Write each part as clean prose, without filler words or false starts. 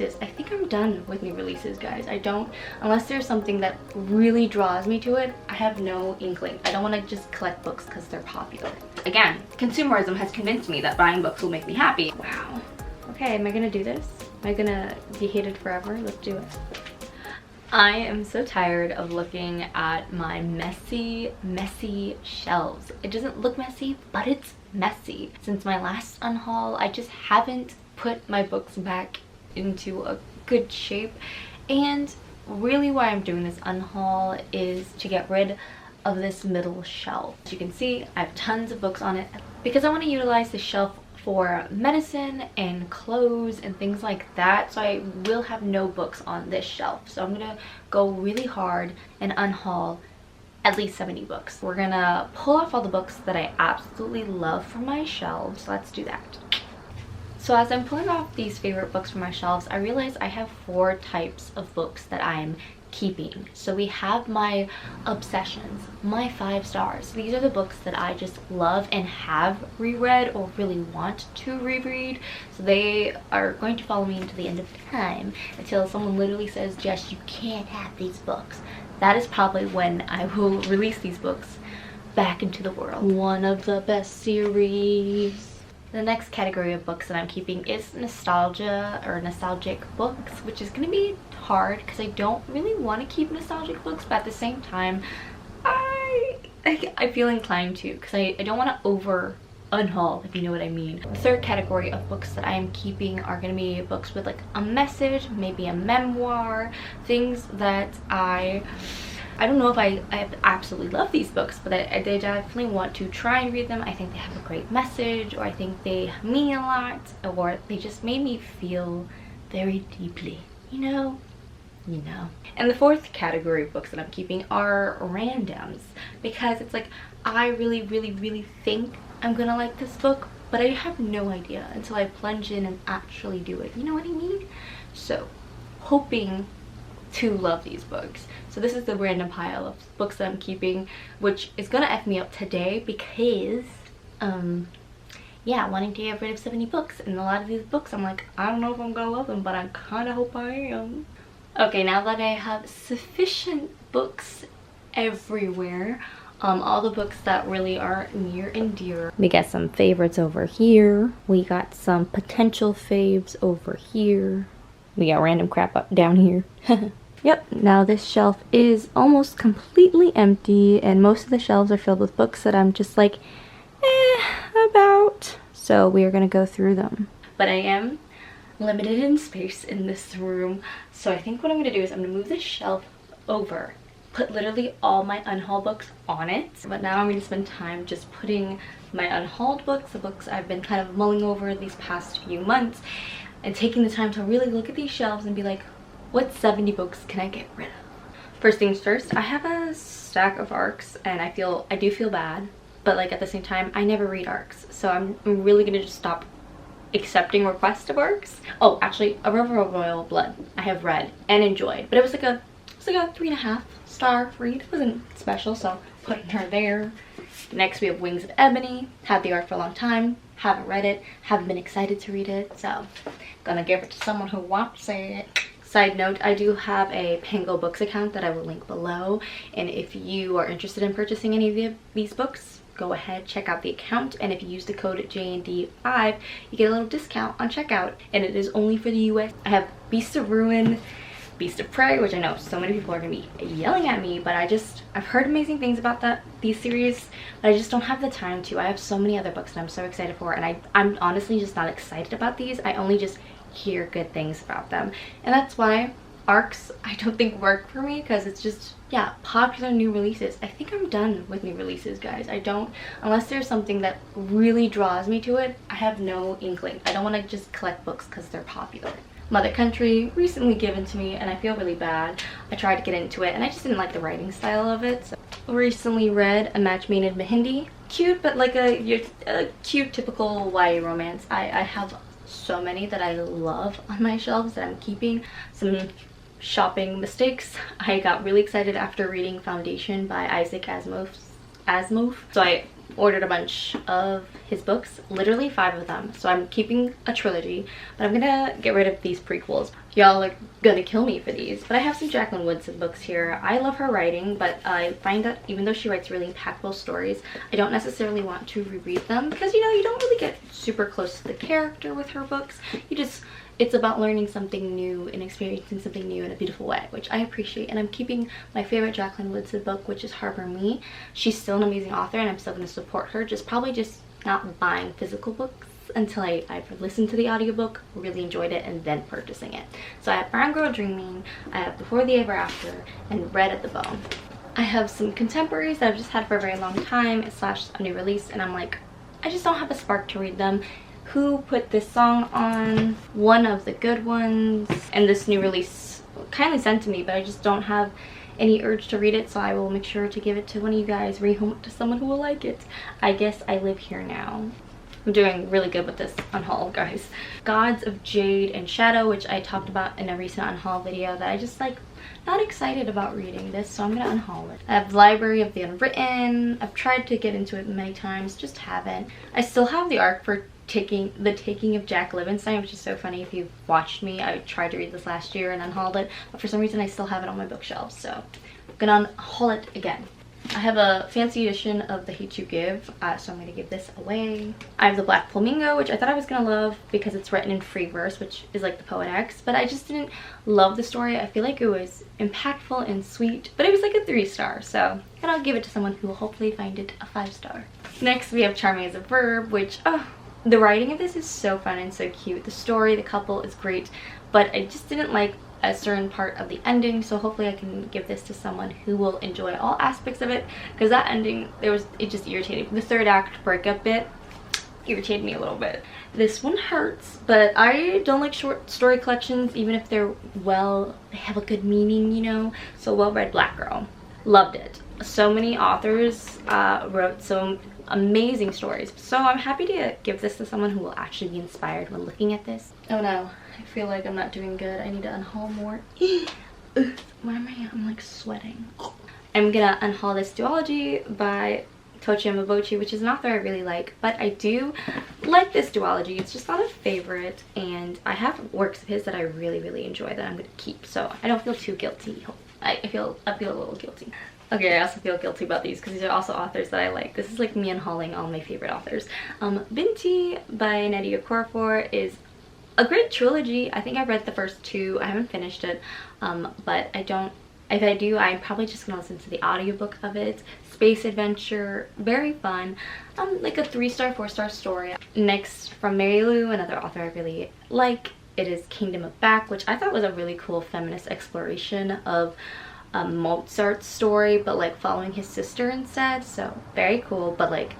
I think I'm done with new releases, guys. I don't, unless there's something that really draws me to it, I have no inkling. I don't want to just collect books because they're popular. Again, consumerism has convinced me that buying books will make me happy. Wow. Okay, am I gonna do this? Am I gonna be hated forever? Let's do it. I am so tired of looking at my messy shelves. It doesn't look messy, but it's messy. Since my last unhaul, I just haven't put my books back into a good shape, and really why I'm doing this unhaul is to get rid of this middle shelf. As you can see, I have tons of books on it because I want to utilize the shelf for medicine and clothes and things like that, so I will have no books on this shelf. So I'm gonna go really hard and unhaul at least 70 books. We're gonna pull off all the books that I absolutely love from my shelves. Let's do that. So as I'm pulling off these favorite books from my shelves, I realize I have 4 types of books that I'm keeping. So we have my obsessions, my 5 stars. These are the books that I just love and have reread or really want to reread. So they are going to follow me into the end of time until someone literally says, Jess, you can't have these books. That is probably when I will release these books back into the world. One of the best series. The next category of books that I'm keeping is nostalgia or nostalgic books, which is going to be hard because I don't really want to keep nostalgic books, but at the same time I feel inclined to because I don't want to over unhaul, if you know what I mean. The third category of books that I am keeping are going to be books with like a message, maybe a memoir, things that I don't know if I absolutely love these books, but I definitely want to try and read them. I think they have a great message, or I think they mean a lot, or they just made me feel very deeply, you know. And the fourth category of books that I'm keeping are randoms, because it's like I really think I'm gonna like this book, but I have no idea until I plunge in and actually do it. You know what I mean? So, hoping to love these books. So this is the random pile of books that I'm keeping, which is gonna F me up today because yeah, wanting to get rid of 70 books, and a lot of these books I'm like, I don't know if I'm gonna love them, but I kind of hope I am. Okay, now that I have sufficient books everywhere, all the books that really are near and dear. We got some favorites over here. We got some potential faves over here. We got random crap up down here. Yep, now this shelf is almost completely empty, and most of the shelves are filled with books that I'm just like, about. So we are gonna go through them. But I am limited in space in this room, so I think what I'm gonna do is I'm gonna move this shelf over, put literally all my unhauled books on it. But now I'm gonna spend time just putting my unhauled books, the books I've been kind of mulling over these past few months, and taking the time to really look at these shelves and be like, what 70 books can I get rid of? First things first, I have a stack of ARCs, and I do feel bad, but like at the same time, I never read ARCs, so I'm really gonna just stop accepting requests of ARCs. Oh, actually, A River of Royal Blood I have read and enjoyed, but it was like a 3.5 star read. It wasn't special, so putting her there. Next we have Wings of Ebony. Had the ARC for a long time, haven't read it, haven't been excited to read it, so gonna give it to someone who wants it. Side note, I do have a Pango Books account that I will link below, and if you are interested in purchasing any of these books, go ahead, check out the account, and if you use the code JND5, you get a little discount on checkout, and it is only for the US. I have Beast of Ruin, Beast of Prey, which I know so many people are gonna be yelling at me, but I've heard amazing things about these series, but I just don't have the time to. I have so many other books that I'm so excited for, and I'm honestly just not excited about these. I only just hear good things about them, and that's why ARCs I don't think work for me, because it's just, yeah, popular new releases. I think I'm done with new releases, guys. I don't, unless there's something that really draws me to it, I have no inkling. I don't want to just collect books because they're popular. Mother Country, recently given to me, and I feel really bad. I tried to get into it and I just didn't like the writing style of it. So recently read A Match Made in Mahindi. Cute, but like a cute typical YA romance. I have so many that I love on my shelves that I'm keeping. Some shopping mistakes. I got really excited after reading Foundation by Isaac Asimov. So I ordered a bunch of his books, literally 5 of them. So I'm keeping a trilogy, but I'm gonna get rid of these prequels. Y'all are gonna kill me for these, but I have some Jacqueline Woodson books here. I love her writing, but I find that even though she writes really impactful stories, I don't necessarily want to reread them because, you know, you don't really get super close to the character with her books. It's about learning something new and experiencing something new in a beautiful way, which I appreciate. And I'm keeping my favorite Jacqueline Woodson book, which is Harbor Me. She's still an amazing author, and I'm still going to support her, probably just not buying physical books until I've listened to the audiobook, really enjoyed it, and then purchasing it. So I have Brown Girl Dreaming, I have Before the Ever After, and Red at the Bone. I have some contemporaries that I've just had for a very long time / a new release, and I'm like, I just don't have a spark to read them. Who Put This Song On? One of the good ones, and this new release kindly sent to me, but I just don't have any urge to read it, so I will make sure to give it to one of you guys, rehome it to someone who will like it. I Guess I Live Here Now. I'm doing really good with this unhaul, guys. Gods of Jade and Shadow, which I talked about in a recent unhaul video, that I just like not excited about reading this, so I'm gonna unhaul it. I have Library of the Unwritten. I've tried to get into it many times, just haven't. I still have the arc for The Taking of Jack Livingston, which is so funny. If you've watched me, I tried to read this last year and unhauled it, but for some reason I still have it on my bookshelf, so I'm gonna unhaul it again. I have a fancy edition of The Hate You Give, so I'm going to give this away. I have The Black Flamingo, which I thought I was going to love because it's written in free verse, which is like the Poet X, but I just didn't love the story. I feel like it was impactful and sweet, but it was like a 3-star, so I'll give it to someone who will hopefully find it a 5-star. Next, we have Charming as a Verb, which, the writing of this is so fun and so cute. The story, the couple is great, but I just didn't like a certain part of the ending, so hopefully I can give this to someone who will enjoy all aspects of it, because that ending, it just irritated me. The 3rd act breakup bit irritated me a little bit. This one hurts, but I don't like short story collections, even if they have a good meaning, you know. So Well Read Black Girl, loved it. So many authors wrote some amazing stories, so I'm happy to give this to someone who will actually be inspired when looking at this. Oh no, I feel like I'm not doing good. I need to unhaul more. Why am I'm like sweating. I'm gonna unhaul this duology by Tochi Yamabochi, which is an author I really like, but I do like this duology. It's just not a favorite, and I have works of his that I really enjoy that I'm gonna keep, so I don't feel too guilty. I feel a little guilty. Okay, I also feel guilty about these because these are also authors that I like. This is like me unhauling all my favorite authors. Binti by Nnedi Okorafor is a great trilogy. I think I read the first 2. I haven't finished it, but if I do, I'm probably just gonna listen to the audiobook of it. Space adventure, very fun. Like a 3-star, 4-star story. Next, from Mary Lou, another author I really like. It is Kingdom of Back, which I thought was a really cool feminist exploration of Mozart's story, but like following his sister instead, so very cool. But like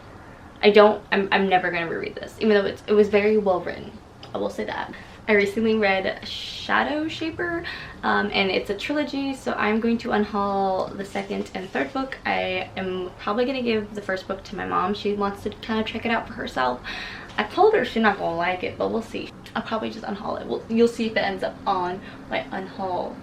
I'm never gonna reread this, even though it was very well written, I will say that. I recently read Shadow Shaper, and it's a trilogy, so I'm going to unhaul the 2nd and 3rd book. I am probably gonna give the 1st book to my mom. She wants to kind of check it out for herself. I told her she's not gonna like it, but we'll see. I'll probably just unhaul it. You'll see if it ends up on my unhaul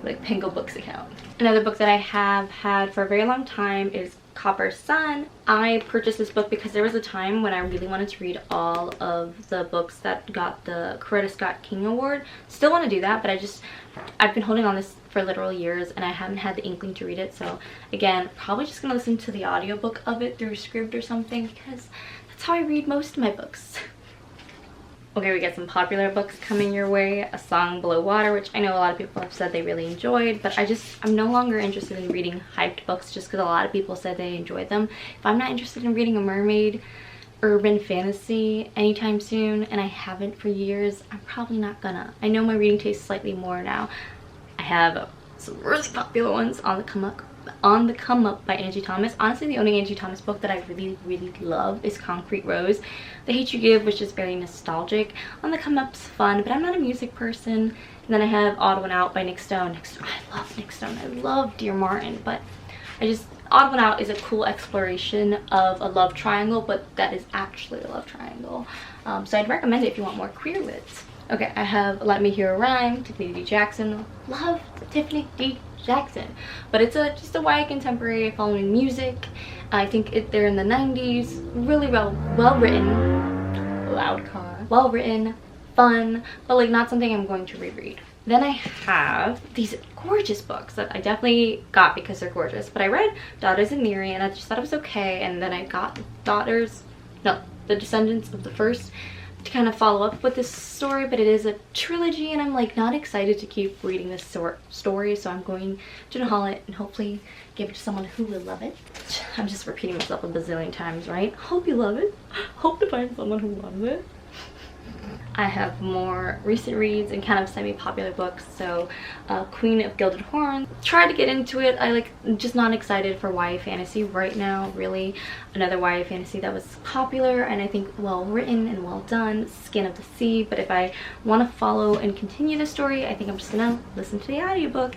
like Pango Books account. Another book that I have had for a very long time is Copper Sun. I purchased this book because there was a time when I really wanted to read all of the books that got the Coretta Scott King Award. Still want to do that, but I've been holding on this for literal years and I haven't had the inkling to read it. So again, probably just gonna listen to the audiobook of it through Scribd or something, because that's how I read most of my books. Okay, we got some popular books coming your way. A Song Below Water, which I know a lot of people have said they really enjoyed, but I'm no longer interested in reading hyped books just because a lot of people said they enjoyed them. If I'm not interested in reading a mermaid urban fantasy anytime soon, and I haven't for years, I'm probably not gonna. I know my reading tastes slightly more now. I have some really popular ones on the come up by Angie Thomas. Honestly, the only Angie Thomas book that I really love is Concrete Rose. The Hate You Give, which is very nostalgic. On the come up's fun, but I'm not a music person. And then I have Odd One Out by Nick Stone. I love Nick Stone. I love Dear Martin, but Odd One Out is a cool exploration of a love triangle, but that is actually a love triangle. So I'd recommend it if you want more queer lit. Okay, I have Let Me Hear a Rhyme, Tiffany D. Jackson. Love Tiffany D. Jackson, but it's just a YA contemporary following music. I think they're in the 90s. Really well written. Loud car. Well written, fun, but like not something I'm going to reread. Then I have these gorgeous books that I definitely got because they're gorgeous. But I read Daughters of Neri and I just thought it was okay. And then I got The Descendants of the First to kind of follow up with this story. But it is a trilogy and I'm like not excited to keep reading this story. So I'm going to unhaul it and hopefully give it to someone who will love it. I'm just repeating myself a bazillion times, right? Hope you love it. Hope to find someone who loves it. I have more recent reads and kind of semi-popular books. So Queen of Gilded Horns. Tried to get into it. Just not excited for YA fantasy right now, really. Another YA fantasy that was popular and I think well written and well done, Skin of the Sea. But if I want to follow and continue the story, I think I'm just gonna listen to the audiobook.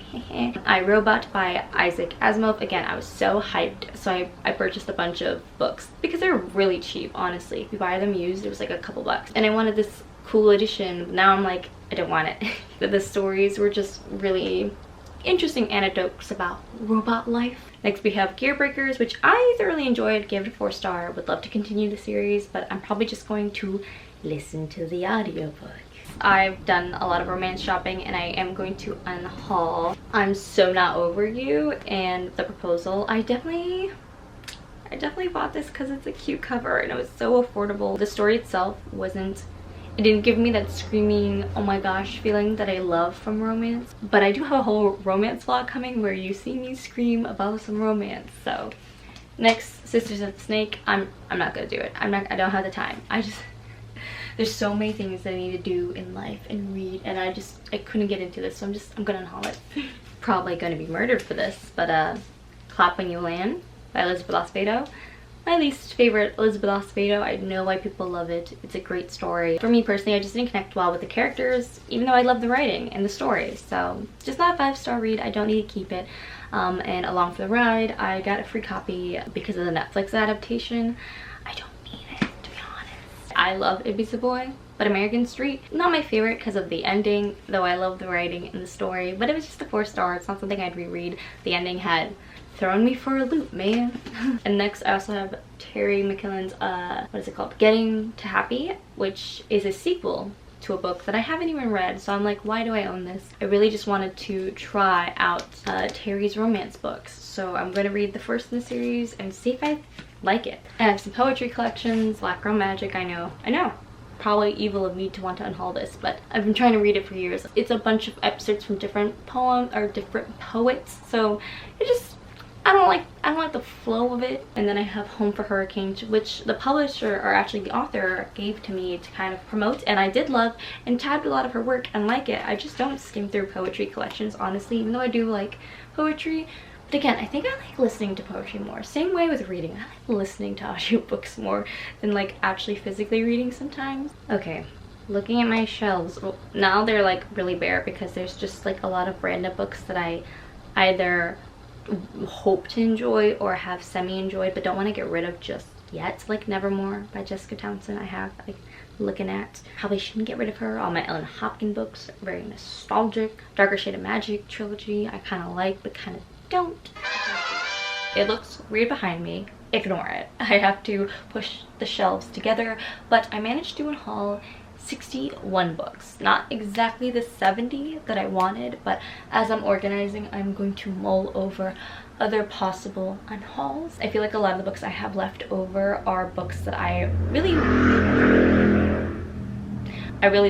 I, Robot by Isaac Asimov. Again, I was so hyped, so I purchased a bunch of books because they're really cheap, honestly. If you buy them used, it was like a couple bucks. And I wanted this cool edition. Now I'm like, I don't want it. The stories were just really interesting anecdotes about robot life. Next we have Gearbreakers, which I thoroughly enjoyed, gave it a 4-star. Would love to continue the series, but I'm probably just going to listen to the audiobook. I've done a lot of romance shopping and I am going to unhaul I'm So Not Over You and The Proposal. I definitely bought this because it's a cute cover and it was so affordable. The story itself it didn't give me that screaming oh my gosh feeling that I love from romance, but I do have a whole romance vlog coming where you see me scream about some romance. So next, Sisters of the Snake. I'm not gonna do it. I don't have the time. There's so many things that I need to do in life and read and I couldn't get into this, so I'm gonna unhaul it. Probably gonna be murdered for this, but Clap When You Land by Elizabeth Acevedo. My least favorite Elizabeth Acevedo. I know why people love it. It's a great story. For me personally, I just didn't connect well with the characters, even though I love the writing and the story. So just not a 5-star read. I don't need to keep it. And along for the ride, I got a free copy because of the Netflix adaptation. I don't need it, to be honest. I love Ibiza Boy, but American Street, not my favorite because of the ending, though I love the writing and the story. But it was just a 4-star. It's not something I'd reread. The ending had thrown me for a loop, man. And next I also have Terry McKillen's what is it called, Getting to Happy, which is a sequel to a book that I haven't even read. So I'm like, why do I own this? I really just wanted to try out Terry's romance books, so I'm going to read the first in the series and see if I like it. I have some poetry collections. Black Girl Magic. I know, probably evil of me to want to unhaul this, but I've been trying to read it for years. It's a bunch of excerpts from different poems or different poets, so it just, I don't like the flow of it. And then I have Home for Hurricanes, which the publisher, or actually the author, gave to me to kind of promote, and I did love and tabbed a lot of her work and like it. I just don't skim through poetry collections, honestly, even though I do like poetry. But again, I think I like listening to poetry more. Same way with reading. I like listening to audiobooks more than like actually physically reading sometimes. Okay, looking at my shelves, well, now they're like really bare because there's just like a lot of random books that I either hope to enjoy or have semi-enjoyed but don't want to get rid of just yet. Like Nevermore by Jessica Townsend, I have like looking at. Probably shouldn't get rid of her. All my Ellen Hopkins books, very nostalgic. Darker Shade of Magic trilogy, I kind of like but kind of don't. It looks weird behind me. Ignore it. I have to push the shelves together, but I managed to unhaul 61 books. Not exactly the 70 that I wanted, but as I'm organizing, I'm going to mull over other possible unhauls. I feel like a lot of the books I have left over are books that I really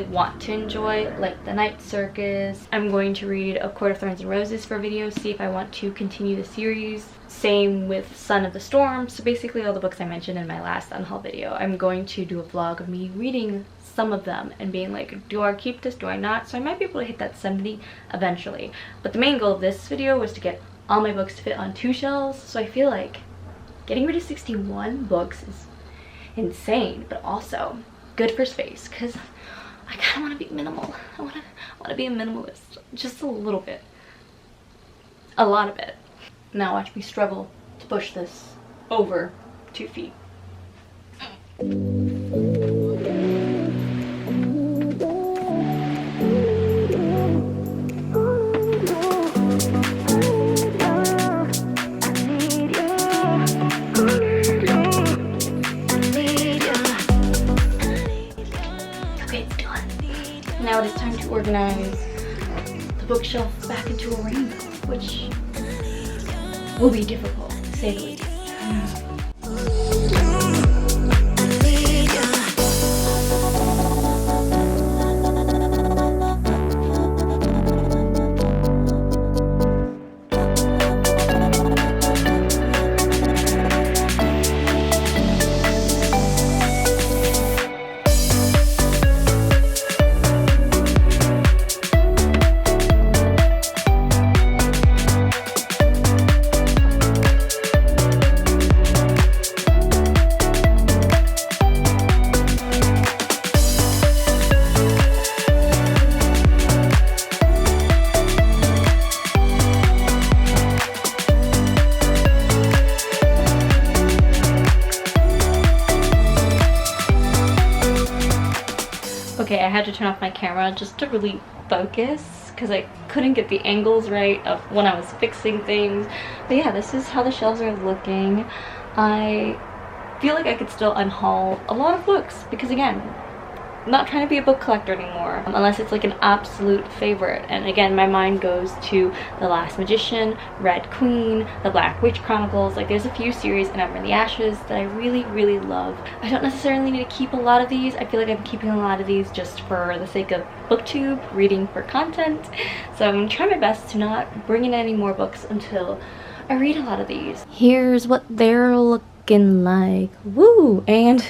want to enjoy, like The Night Circus. I'm going to read A Court of Thorns and Roses for a video, see if I want to continue the series. Same with Son of the Storm. So basically all the books I mentioned in my last unhaul video. I'm going to do a vlog of me reading some of them and being like, do I keep this, do I not? So I might be able to hit that 70 eventually. But the main goal of this video was to get all my books to fit on 2 shelves. So I feel like getting rid of 61 books is insane, but also good for space because I kind of want to be minimal. I want to be a minimalist, just a little bit, a lot of it. Now watch me struggle to push this over 2 feet. Now it is time to organize bookshelf back into a rainbow, which will be difficult, to say the least. Okay, I had to turn off my camera just to really focus because I couldn't get the angles right of when I was fixing things. But yeah, this is how the shelves are looking. I feel like I could still unhaul a lot of books because, again, I'm not trying to be a book collector anymore unless it's like an absolute favorite. And again, my mind goes to The Last Magician, Red Queen, The Black Witch Chronicles. Like, there's a few series in Ember in the Ashes that I really, really love. I don't necessarily need to keep a lot of these. I feel like I'm keeping a lot of these just for the sake of booktube, reading for content. So I'm gonna try my best to not bring in any more books until I read a lot of these. Here's what they're looking like. Woo! And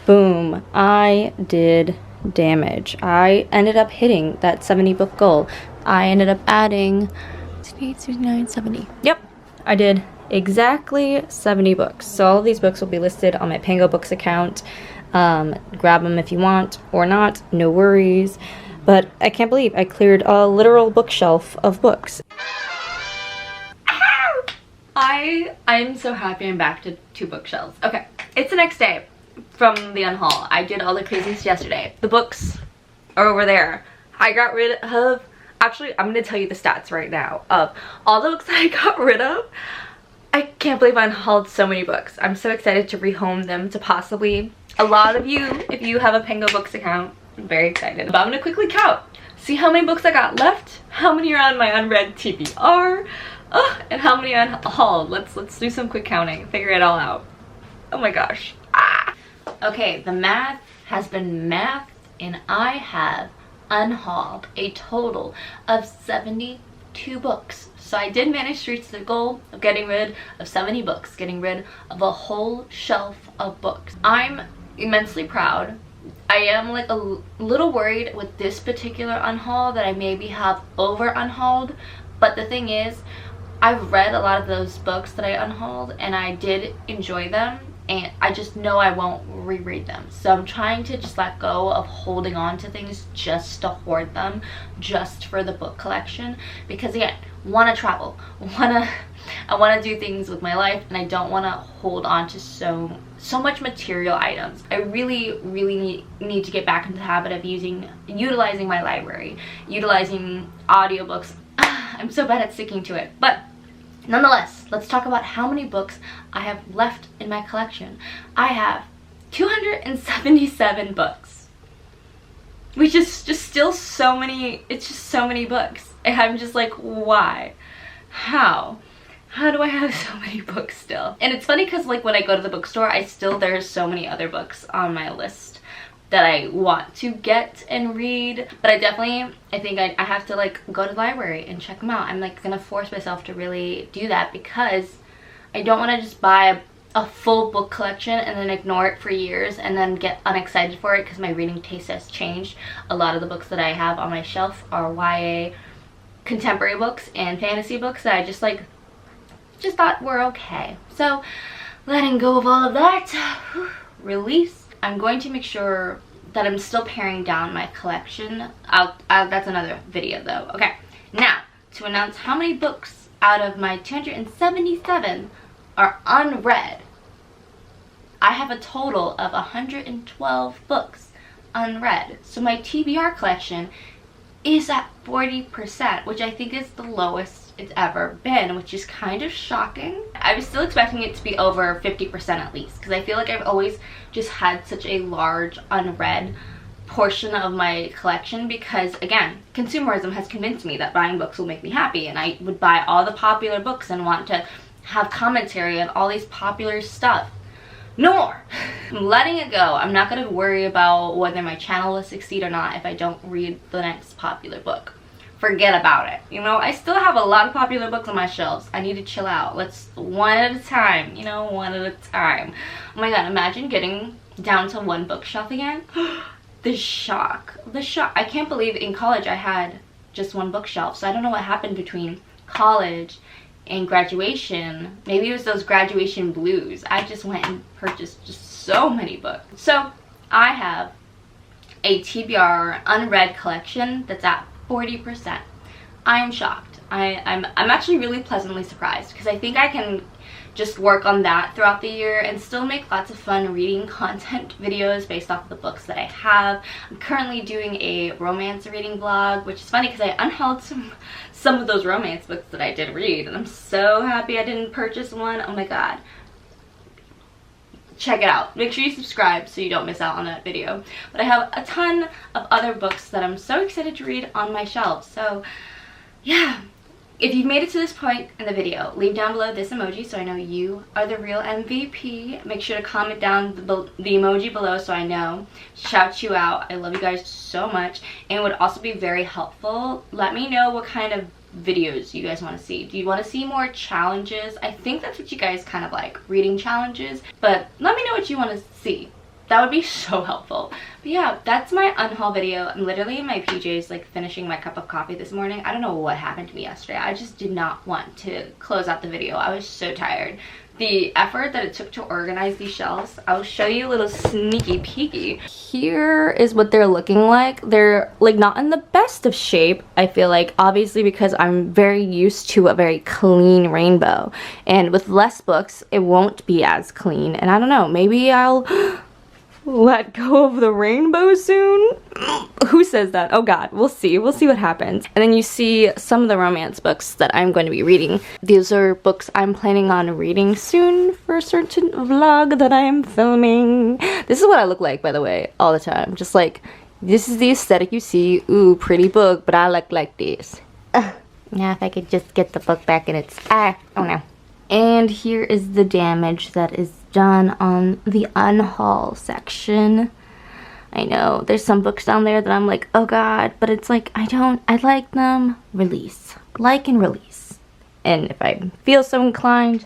boom, I did damage. I ended up hitting that 70 book goal. I ended up adding 68, 69, 70. Yep, I did exactly 70 books. So all of these books will be listed on my Pango Books account. Grab them if you want or not, no worries. But I can't believe I cleared a literal bookshelf of books. I'm so happy I'm back to 2 bookshelves. Okay, it's the next day from the unhaul. I did all the crazies yesterday. The books are over there. I got rid of, actually, I'm gonna tell you the stats right now of all the books that I got rid of. I can't believe I unhauled so many books. I'm so excited to rehome them to possibly a lot of you, if you have a Pango Books account. I'm very excited. But I'm gonna quickly count, see how many books I got left, how many are on my unread TBR, and how many I unhauled. Let's do some quick counting, figure it all out. Oh my gosh. Okay, the math has been mathed and I have unhauled a total of 72 books. So I did manage to reach the goal of getting rid of 70 books, getting rid of a whole shelf of books. I'm immensely proud. I am like a little worried with this particular unhaul that I maybe have over unhauled, but the thing is, I've read a lot of those books that I unhauled and I did enjoy them, and I just know I won't reread them. So I'm trying to just let go of holding on to things just to hoard them, just for the book collection. Because again, want to travel, I want to do things with my life, and I don't want to hold on to so much material items. I really need to get back into the habit of utilizing my library, utilizing audiobooks. I'm so bad at sticking to it, but nonetheless, let's talk about how many books I have left in my collection. I have 277 books, which is just still so many. It's just so many books. And I'm just like, why? How do I have so many books still? And it's funny because like when I go to the bookstore, there's so many other books on my list that I want to get and read, but I think I have to like go to the library and check them out. I'm like gonna force myself to really do that because I don't want to just buy a full book collection and then ignore it for years and then get unexcited for it because my reading taste has changed. A lot of the books that I have on my shelf are YA contemporary books and fantasy books that I just thought were okay. So letting go of all of that, release. I'm going to make sure that I'm still paring down my collection. That's another video though. Okay, now to announce how many books out of my 277 are unread. I have a total of 112 books unread. So my TBR collection is at 40%, which I think is the lowest it's ever been, which is kind of shocking. I was still expecting it to be over 50% at least, because I feel like I've always just had such a large unread portion of my collection because, again, consumerism has convinced me that buying books will make me happy, and I would buy all the popular books and want to have commentary on all these popular stuff. No more. I'm letting it go. I'm not going to worry about whether my channel will succeed or not if I don't read the next popular book. Forget about it. You know, I still have a lot of popular books on my shelves. I need to chill out. Let's one at a time, you know, one at a time. Oh my god, imagine getting down to one bookshelf again. The shock. The shock. I can't believe in college I had just one bookshelf. So I don't know what happened between college and graduation. Maybe it was those graduation blues. I just went and purchased just so many books. So I have a TBR unread collection that's at 40%. I am shocked. I'm actually really pleasantly surprised because I think I can just work on that throughout the year and still make lots of fun reading content videos based off of the books that I have. I'm currently doing a romance reading vlog, which is funny because I unhauled some of those romance books that I did read, and I'm so happy I didn't purchase one. Oh my god. Check it out. Make sure you subscribe so you don't miss out on that video. But I have a ton of other books that I'm so excited to read on my shelves. So yeah, if you've made it to this point in the video, leave down below this emoji so I know you are the real MVP. Make sure to comment down the emoji below so I know. Shout you out. I love you guys so much, and it would also be very helpful. Let me know what kind of videos you guys want to see. Do you want to see more challenges? I think that's what you guys kind of like, reading challenges, but let me know what you want to see. That would be so helpful. But yeah, that's my unhaul video. I'm literally in my PJs, like finishing my cup of coffee this morning. I don't know what happened to me yesterday. I just did not want to close out the video. I was so tired. The effort that it took to organize these shelves, I'll show you a little sneaky peeky. Here is what they're looking like. They're like not in the best of shape, I feel like, obviously because I'm very used to a very clean rainbow. And with less books, it won't be as clean. And I don't know, maybe I'll let go of the rainbow soon? Who says that? Oh god, we'll see. We'll see what happens. And then you see some of the romance books that I'm going to be reading. These are books I'm planning on reading soon for a certain vlog that I am filming. This is what I look like, by the way, all the time. Just like, this is the aesthetic you see. Ooh, pretty book, but I look like this. Now if I could just get the book back in its... oh no. And here is the damage that is done on the unhaul section. I know there's some books down there that I'm like, oh god, but it's like I like them. Release. Like and release. And if I feel so inclined,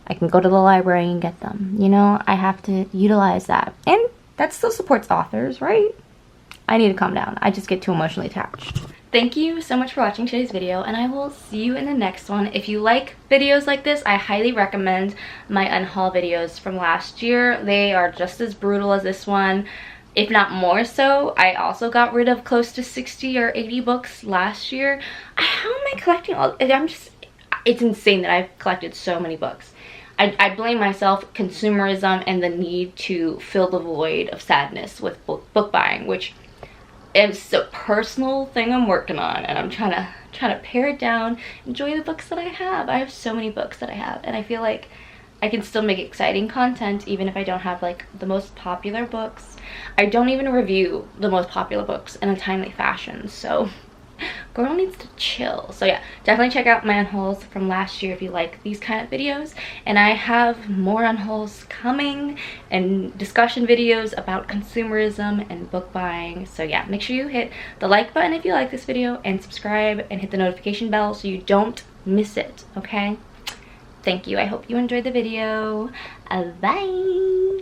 I can go to the library and get them. You know, I have to utilize that. And that still supports authors, right? I need to calm down. I just get too emotionally attached. Thank you so much for watching today's video, and I will see you in the next one. If you like videos like this, I highly recommend my unhaul videos from last year. They are just as brutal as this one, if not more so. I also got rid of close to 60 or 80 books last year. How am I collecting all? It's insane that I've collected so many books. I blame myself, consumerism, and the need to fill the void of sadness with book buying, which it's a personal thing I'm working on, and I'm trying to pare it down, enjoy the books that I have. I have so many books that I have, and I feel like I can still make exciting content even if I don't have like the most popular books. I don't even review the most popular books in a timely fashion, so girl needs to chill. So yeah, definitely check out my unhauls from last year if you like these kind of videos, and I have more unhauls coming and discussion videos about consumerism and book buying. So yeah, make sure you hit the like button if you like this video, and subscribe and hit the notification bell so you don't miss it, okay? Thank you. I hope you enjoyed the video. Bye.